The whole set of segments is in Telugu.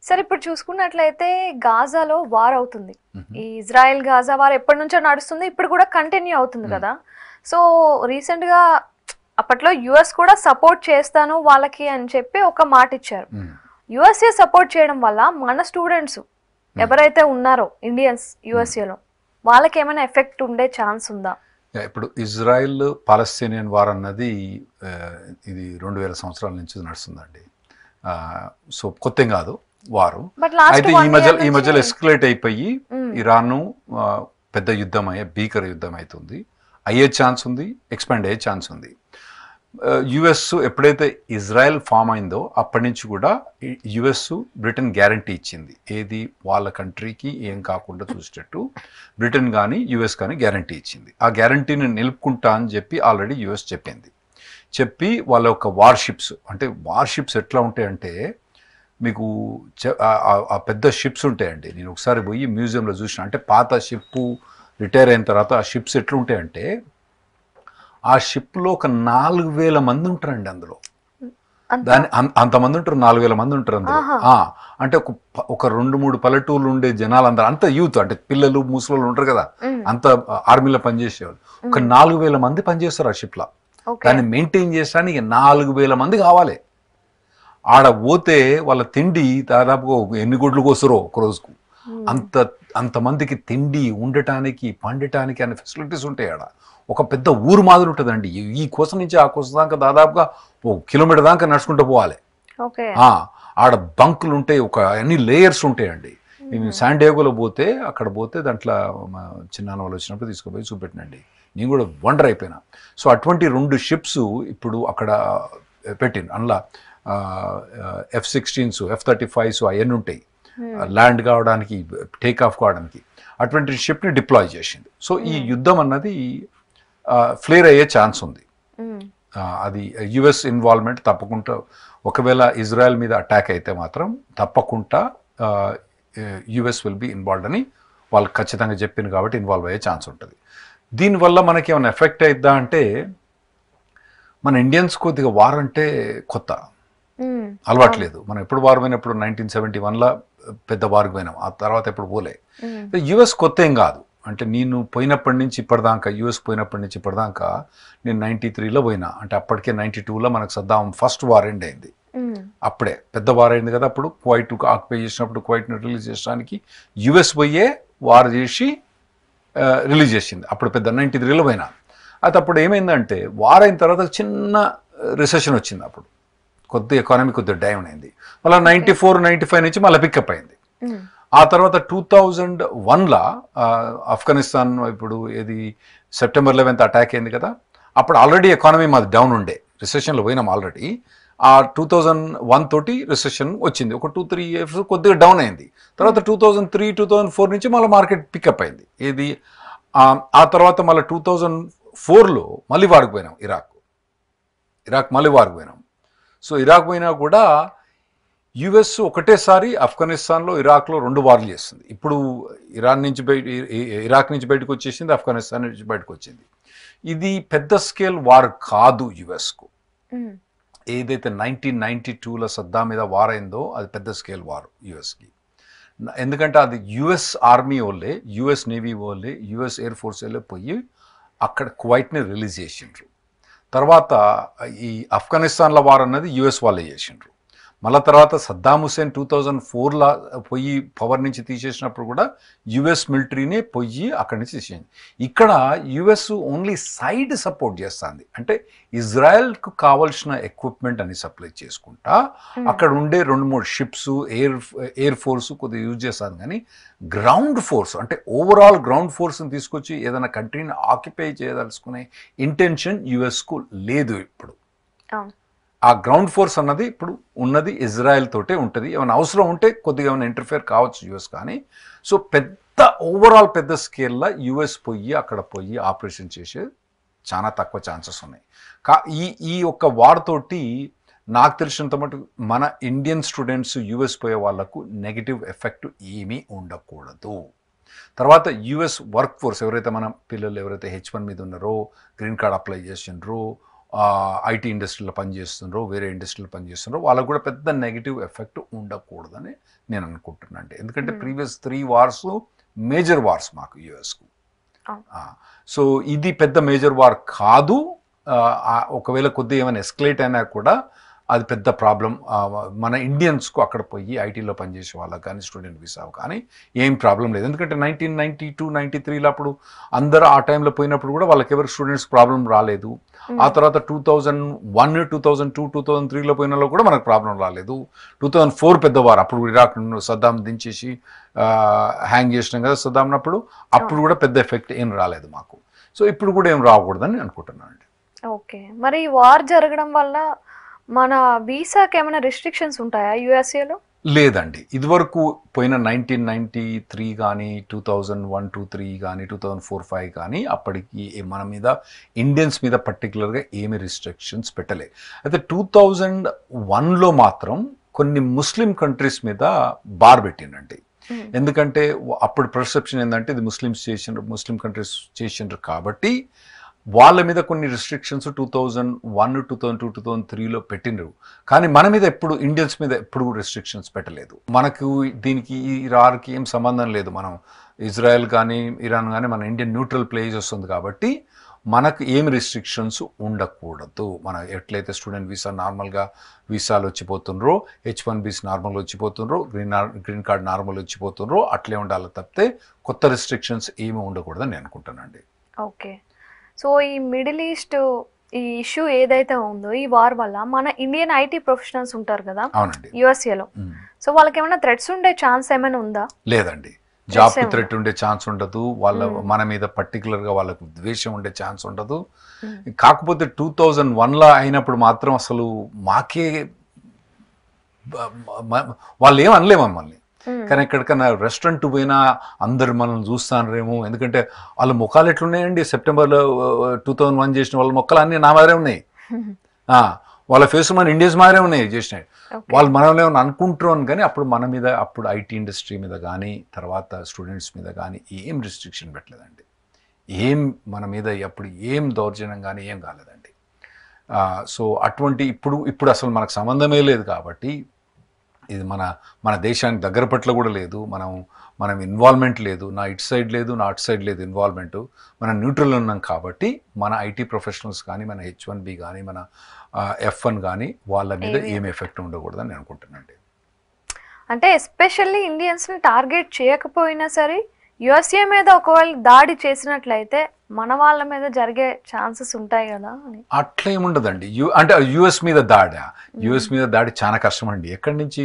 సరే ఇప్పుడు చూసుకున్నట్లయితే గాజాలో వార్ అవుతుంది. ఈ ఇజ్రాయెల్ గాజా వార్ ఎప్పటి నుంచో నడుస్తుంది, ఇప్పుడు కూడా కంటిన్యూ అవుతుంది కదా. సో రీసెంట్గా అప్పట్లో యుఎస్ కూడా సపోర్ట్ చేస్తాను వాళ్ళకి అని చెప్పి ఒక మాట ఇచ్చారు. యుఎస్ఏ సపోర్ట్ చేయడం వల్ల మన స్టూడెంట్స్ ఎవరైతే ఉన్నారో ఇండియన్స్ యుఎస్ఏలో వాళ్ళకి ఏమైనా ఎఫెక్ట్ ఉండే ఛాన్స్ ఉందా? ఇప్పుడు ఇజ్రాయెల్ పాలస్తీనియన్ వార్ అన్నది ఇది 2000 సంవత్సరాల నుంచి నడుస్తుందండి. సో కొత్త కాదు వారు. అయితే ఈ మధ్యలో ఎస్కలేట్ అయిపోయి ఇరాన్ పెద్ద యుద్ధం భీకర యుద్ధం అవుతుంది, అయ్యే ఛాన్స్ ఉంది, ఎక్స్పాండ్ అయ్యే ఛాన్స్ ఉంది. యుఎస్ ఎప్పుడైతే ఇజ్రాయెల్ ఫామ్ అయిందో అప్పటి నుంచి కూడా యుఎస్ బ్రిటన్ గ్యారంటీ ఇచ్చింది, ఏది వాళ్ళ కంట్రీకి ఏం కాకుండా చూసేటట్టు బ్రిటన్ కానీ యుఎస్ కానీ గ్యారంటీ ఇచ్చింది. ఆ గ్యారంటీని నిలుపుకుంటా అని చెప్పి ఆల్రెడీ యుఎస్ చెప్పి వాళ్ళ యొక్క వార్షిప్స్, అంటే వార్షిప్స్ ఎట్లా ఉంటాయంటే మీకు ఆ పెద్ద షిప్స్ ఉంటాయండి. నేను ఒకసారి పోయి మ్యూజియంలో చూసిన, అంటే పాత షిప్ రిటైర్ అయిన తర్వాత ఆ షిప్స్ ఎట్లుంటాయంటే ఆ షిప్లో ఒక 4000 మంది ఉంటారండి అందులో. దాని అంతమంది ఉంటారు, 4000 మంది ఉంటారు అందులో. అంటే ఒక 2-3 పల్లెటూర్లు ఉండే జనాలు అందరూ, అంత యూత్, అంటే పిల్లలు ముసలు ఉంటారు కదా, అంత ఆర్మీలో పనిచేసేవాళ్ళు. ఒక 4000 మంది పనిచేస్తారు ఆ షిప్లో. దాన్ని మెయింటైన్ చేసడానికి 4000 మంది కావాలి. ఆడ పోతే వాళ్ళ తిండి దాదాపుగా ఎన్ని గుడ్లు కోసరో ఒక రోజుకు, అంతమందికి తిండి, ఉండటానికి, పండటానికి అనే ఫెసిలిటీస్ ఉంటాయి ఆడ. ఒక పెద్ద ఊరు మాదిరి ఉంటుందండి. ఈ కోస నుంచి ఆ కోస దాకా దాదాపుగా 1 కిలోమీటర్ దాకా నడుచుకుంటూ పోవాలి. ఆడ బంకులు ఉంటాయి, అన్ని లేయర్స్ ఉంటాయండి. నేను శాండియాగోలో పోతే, అక్కడ పోతే దాంట్లో చిన్న వాళ్ళు వచ్చినప్పుడు తీసుకుపోయి చూపెట్టినండి, నేను కూడా వండర్ అయిపోయినా. సో అటువంటి 2 షిప్స్ ఇప్పుడు అక్కడ పెట్టిండు. అందులో F-16s, F-35s అవన్నీ ఉంటాయి, ల్యాండ్ కావడానికి, టేక్ ఆఫ్ కావడానికి. అటువంటి షిప్ని డిప్లాయ్ చేసింది. సో ఈ యుద్ధం అన్నది ఫ్లేర్ అయ్యే ఛాన్స్ ఉంది. అది యుఎస్ ఇన్వాల్వ్మెంట్ తప్పకుండా, ఒకవేళ ఇజ్రాయెల్ మీద అటాక్ అయితే మాత్రం తప్పకుండా యుఎస్ విల్ బి ఇన్వాల్వ్డ్ అని వాళ్ళు ఖచ్చితంగా చెప్పింది కాబట్టి ఇన్వాల్వ్ అయ్యే ఛాన్స్ ఉంటుంది. దీనివల్ల మనకి ఏమైనా ఎఫెక్ట్ అవుతుందా అంటే, మన ఇండియన్స్ కొద్దిగా వార్ అంటే కొత్త అలవాట్లేదు. మనం ఎప్పుడు వార్ పోయినప్పుడు 1971లో పెద్ద వార్కి పోయినాం, ఆ తర్వాత ఎప్పుడు పోలే. యుఎస్ కొత్త ఏం కాదు. అంటే నేను పోయినప్పటి నుంచి ఇప్పటిదాకా, యుఎస్ పోయినప్పటి నుంచి ఇప్పటిదాకా నేను 93లో పోయినా. అంటే అప్పటికే 92లో మనకు సద్దాం ఫస్ట్ వార్ ఎండ్ అయింది. అప్పుడే పెద్ద వార్ అయింది కదా. అప్పుడు కువైట్ ఆక్యుపై చేసినప్పుడు కువైట్ని రిలీజ్ చేసడానికి యుఎస్ పోయే వార్ చేసి రిలీజ్ చేసింది. అప్పుడు పెద్ద 93లో పోయినా. అయితే అప్పుడు ఏమైందంటే వార్ అయిన తర్వాత చిన్న రిసెషన్ వచ్చింది. అప్పుడు ఎకానమీ కొద్దిగా డౌన్ అయింది. మళ్ళీ 94, 95 నుంచి మళ్ళీ పికప్ అయింది. ఆ తర్వాత 2001లో ఆఫ్ఘనిస్తాన్, ఇప్పుడు ఏది September 11th అటాక్ అయింది కదా, అప్పుడు ఆల్రెడీ ఎకానమీ మాది డౌన్ ఉండే, రిసెషన్లో పోయినాం ఆల్రెడీ. ఆ 2001 తోటి రిసెషన్ వచ్చింది, ఒక 2-3 years కొద్దిగా డౌన్ అయింది. తర్వాత 2003, 2004 నుంచి మళ్ళీ మార్కెట్ పికప్ అయింది. ఏది ఆ తర్వాత మళ్ళీ 2004లో మళ్ళీ వారికి పోయినాం, ఇరాక్ మళ్ళీ వారికి పోయినాం. సో ఇరాక్ పోయినా కూడా యుఎస్ ఒకటేసారి ఆఫ్ఘనిస్తాన్లో, ఇరాక్లో 2 వార్లు చేస్తుంది. ఇప్పుడు ఇరాక్ నుంచి బయటకు వచ్చేసింది, ఆఫ్ఘనిస్తాన్ నుంచి బయటకు వచ్చింది. ఇది పెద్ద స్కేల్ వార్ కాదు యుఎస్కు. ఏదైతే 1992లో సద్దాం మీద వార్ అయిందో అది పెద్ద స్కేల్ వార్ యుఎస్కి. ఎందుకంటే అది యుఎస్ ఆర్మీ వాళ్ళే, యుఎస్ నేవీ వాళ్ళే, యుఎస్ ఎయిర్ ఫోర్స్ వాళ్ళే పోయి అక్కడ కువైట్ని రిలీజ్ చేసిండ్రు. తర్వాత ఈ ఆఫ్ఘనిస్తాన్లో వార్ అన్నది యుఎస్ వాళ్ళే చేసిండ్రు. మళ్ళీ తర్వాత సద్దాం హుసేన్ 2004లో పోయి పవర్ నుంచి తీసేసినప్పుడు కూడా యుఎస్ మిలిటరీనే పోయి అక్కడి నుంచి తీసేసింది. ఇక్కడ యుఎస్ ఓన్లీ సైడ్ సపోర్ట్ చేస్తుంది. అంటే ఇజ్రాయెల్కు కావాల్సిన ఎక్విప్మెంట్ అని సప్లై చేసుకుంటా అక్కడ ఉండే 2-3 షిప్స్, ఎయిర్ ఫోర్స్ కొద్దిగా యూజ్ చేస్తుంది. కానీ గ్రౌండ్ ఫోర్స్, అంటే ఓవరాల్ గ్రౌండ్ ఫోర్స్ని తీసుకొచ్చి ఏదైనా కంట్రీని ఆక్యుపై చేయదలుచుకునే ఇంటెన్షన్ యుఎస్కు లేదు. ఇప్పుడు ఆ గ్రౌండ్ ఫోర్స్ అన్నది ఇప్పుడు ఉన్నది ఇజ్రాయెల్ తోటే ఉంటుంది. ఏమైనా అవసరం ఉంటే కొద్దిగా ఏమైనా ఇంటర్ఫేర్ కావచ్చు యుఎస్. కానీ సో ఓవరాల్ పెద్ద స్కేల్లో యుఎస్ పోయి అక్కడ పోయి ఆపరేషన్ చేసే చాలా తక్కువ ఛాన్సెస్ ఉన్నాయి. ఈ ఒక్క వార్ తోటి నాకు తెలిసినంత మటుకు మన ఇండియన్ స్టూడెంట్స్ యుఎస్ పోయే వాళ్లకు నెగిటివ్ ఎఫెక్ట్ ఏమీ ఉండకూడదు. తర్వాత యుఎస్ వర్క్ ఫోర్స్ ఎవరైతే మన పిల్లలు ఎవరైతే H1 మీద ఉన్నారో, గ్రీన్ కార్డ్ అప్లై చేసిండ్రో, ఐటీ ఇండస్ట్రీలో పనిచేస్తున్నారో వేరే ఇండస్ట్రీలో పనిచేస్తున్నారో వాళ్ళకు కూడా పెద్ద నెగిటివ్ ఎఫెక్ట్ ఉండకూడదని నేను అనుకుంటున్నాను అండి. ఎందుకంటే ప్రీవియస్ 3 వార్స్ మేజర్ వార్స్ మాకు యుఎస్కు. సో ఇది పెద్ద మేజర్ వార్ కాదు. ఒకవేళ కొద్దిగా ఏమైనా ఎస్కలేట్ అయినా కూడా అది పెద్ద ప్రాబ్లం. మన ఇండియన్స్కు అక్కడ పోయి ఐటీలో పనిచేసే వాళ్ళకి కానీ స్టూడెంట్ వీసా కానీ ఏం ప్రాబ్లం లేదు. ఎందుకంటే 1992, 93లో అప్పుడు అందరూ ఆ టైంలో పోయినప్పుడు కూడా వాళ్ళకి ఎవరికి స్టూడెంట్స్ ప్రాబ్లం రాలేదు. ఆ తర్వాత 2001, 2002, 2003లో పోయిన వాళ్ళు కూడా మనకు ప్రాబ్లం రాలేదు. 2004 పెద్దవారు, అప్పుడు ఇరాక్ సద్దాం దించేసి హ్యాంగ్ చేసినాం కదా సద్దాంనప్పుడు, అప్పుడు కూడా పెద్ద ఎఫెక్ట్ ఏం రాలేదు మాకు. సో ఇప్పుడు కూడా ఏం రాకూడదని అనుకుంటున్నాను అండి. ఓకే, మరి వార్ జరగడం వల్ల మన వీసాకి ఏమైనా రిస్ట్రిక్షన్స్ ఉంటాయా యుఎస్ఏలో? లేదండి. ఇదివరకు పోయిన 1993 కానీ 2001, 2003 కానీ 2004-05 కానీ అప్పటికి మన మీద ఇండియన్స్ మీద పర్టికులర్గా ఏమి రిస్ట్రిక్షన్స్ పెట్టలే. అయితే 2001లో మాత్రం కొన్ని ముస్లిం కంట్రీస్ మీద బార్ పెట్టిండండి. ఎందుకంటే అప్పుడు పర్సెప్షన్ ఏంటంటే ఇది ముస్లిం కంట్రీస్ చేసిండ్రు కాబట్టి వాళ్ళ మీద కొన్ని రిస్ట్రిక్షన్స్ 2001, 2002, 2003లో పెట్టినరు. కానీ మన మీద ఎప్పుడు ఇండియన్స్ మీద ఎప్పుడు రిస్ట్రిక్షన్స్ పెట్టలేదు. మనకు దీనికి ఇరాన్కి ఏం సంబంధం లేదు. మనం ఇజ్రాయెల్ కానీ ఇరాన్ కానీ మన ఇండియన్ న్యూట్రల్ ప్లేస్ వస్తుంది కాబట్టి మనకు ఏమి రిస్ట్రిక్షన్స్ ఉండకూడదు. మన ఎట్లయితే స్టూడెంట్ వీసా నార్మల్గా వీసాలు వచ్చిపోతుండ్రో, H1Bs నార్మల్గా వచ్చిపోతుండ్రో, గ్రీన్ కార్డ్ నార్మల్ వచ్చిపోతుండ్రో అట్లే ఉండాలి తప్పితే కొత్త రిస్ట్రిక్షన్స్ ఏమి ఉండకూడదని నేను అనుకుంటానండి. ఓకే, సో ఈ మిడిల్ ఈస్ట్ ఈ ఇష్యూ ఏదైతే ఉందో ఈ వార్ వల్ల మన ఇండియన్ ఐటీ ప్రొఫెషనల్స్ ఉంటారు కదా యుఎస్ఏలో, సో వాళ్ళకి ఏమైనా థ్రెట్స్ ఉండే ఛాన్స్ ఏమైనా ఉందా? లేదండి, జాబ్ థ్రెట్ ఉండే ఛాన్స్ ఉండదు. మన మీద పర్టికులర్గా వాళ్ళకు ద్వేషం ఉండే ఛాన్స్ ఉండదు. కాకపోతే 2001లో అయినప్పుడు మాత్రం అసలు మాకే వాళ్ళు ఏం అనలేము మమ్మల్ని. కానీ ఎక్కడికన్నా రెస్టారెంట్ పోయినా అందరు మనల్ని చూస్తారేమో, ఎందుకంటే వాళ్ళ ముఖాలు ఎట్లున్నాయండి. సెప్టెంబర్లో 2001 చేసిన వాళ్ళ ముఖాలు అన్నీ నా మాదిరే ఉన్నాయి. వాళ్ళ ఫేస్ మన ఇండియన్స్ మాదిరే ఉన్నాయి చేసినాయి. వాళ్ళు మనల్ని ఏమైనా అనుకుంటారు కానీ అప్పుడు మన మీద అప్పుడు ఐటీ ఇండస్ట్రీ మీద కానీ తర్వాత స్టూడెంట్స్ మీద కానీ ఏం రిస్ట్రిక్షన్ పెట్టలేదండి. ఏం మన మీద అప్పుడు ఏం దౌర్జన్యం కానీ ఏం కాలేదండి. సో అటువంటి ఇప్పుడు అసలు మనకు సంబంధమే లేదు కాబట్టి ఇది మన దేశానికి దగ్గర పట్ల కూడా లేదు. మనం ఇన్వాల్వ్మెంట్ లేదు, నా ఇటు సైడ్ లేదు నా అటు సైడ్ లేదు ఇన్వాల్వ్మెంటు. మనం న్యూట్రల్ ఉన్నాం కాబట్టి మన ఐటీ ప్రొఫెషనల్స్ కానీ మన H1B కానీ మన F1 కానీ వాళ్ళ మీద ఏమి ఎఫెక్ట్ ఉండకూడదని నేను అనుకుంటున్నానండి. అంటే ఎస్పెషల్లీ ఇండియన్స్ని టార్గెట్ చేయకపోయినా సరే యుఎస్ఏ మీద ఒకవేళ దాడి చేసినట్లయితే మన వాళ్ళ మీద జరిగే ఛాన్సెస్ ఉంటాయి కదా అని. అట్లా ఏముండదండి. అంటే యుఎస్ మీద దాడి చాలా కష్టం అండి. ఎక్కడి నుంచి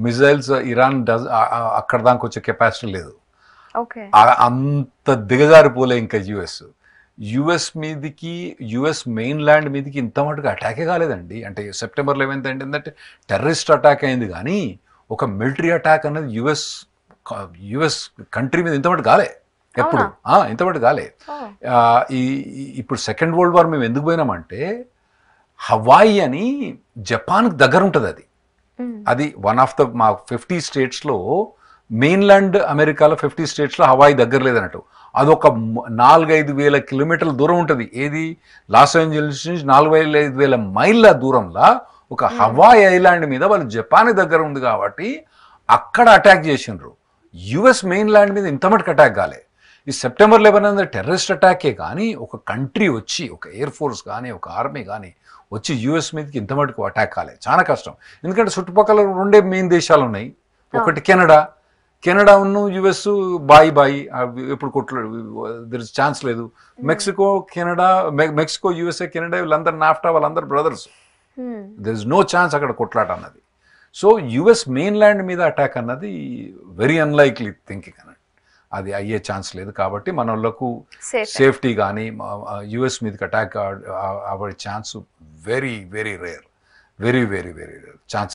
మిజైల్స్ ఇరాన్ అక్కడ దాకా వచ్చే కెపాసిటీ లేదు. అంత దిగజారిపోలే ఇంకా యుఎస్ మీదికి యుఎస్ మెయిన్ ల్యాండ్ మీదకి ఇంత మటుకు అటాకే కాలేదండి. అంటే September 11th ఏంటంటే టెర్రరిస్ట్ అటాక్ అయింది కానీ ఒక మిలిటరీ అటాక్ అనేది యుఎస్ కంట్రీ మీద ఇంతమటు కాలే ఎప్పుడు. ఇంతమటు కాలే. ఇప్పుడు సెకండ్ వరల్డ్ వార్ మేము ఎందుకు పోయినామంటే హవాయి అని జపాన్కి దగ్గర ఉంటుంది. అది వన్ ఆఫ్ మా 50 స్టేట్స్లో మెయిన్లాండ్ అమెరికాలో 50 స్టేట్స్లో హవాయి దగ్గర లేదన్నట్టు. అదొక 4-5 వేల కిలోమీటర్ల దూరం ఉంటుంది. ఏది లాస్ ఏంజల్స్ నుంచి 4-5 వేల మైళ్ళ దూరంలో ఒక హవాయి ఐలాండ్ మీద వాళ్ళు జపాన్ దగ్గర ఉంది కాబట్టి అక్కడ అటాక్ చేసిండ్రు. యుఎస్ మెయిన్ ల్యాండ్ మీద ఇంత మటుకు అటాక్ కాలే. ఈ September 11 అనేది టెర్రరిస్ట్ అటాకే కానీ ఒక కంట్రీ వచ్చి ఒక ఎయిర్ ఫోర్స్ కానీ ఒక ఆర్మీ కానీ వచ్చి యుఎస్ మీదకి ఇంత మటుకు అటాక్ కాలే. చాలా కష్టం. ఎందుకంటే చుట్టుపక్కల 2 మెయిన్ దేశాలు ఉన్నాయి. ఒకటి కెనడా ఉన్న యుఎస్ బాయి ఎప్పుడు కొట్లాడు ఛాన్స్ లేదు. మెక్సికో యుఎస్ఏ కెనడా వీళ్ళందరూ నాఫ్టా వాళ్ళందరూ brothers. There is no chance అక్కడ కొట్లాట అన్నది. సో యుఎస్ మెయిన్ ల్యాండ్ మీద అటాక్ అన్నది వెరీ అన్లైక్లీ థింకింగ్ అన్నది. అది అయ్యే ఛాన్స్ లేదు కాబట్టి మన వాళ్ళకు సేఫ్టీ కానీ యుఎస్ మీదకి అటాక్ అవ్వే chance very very rare chance.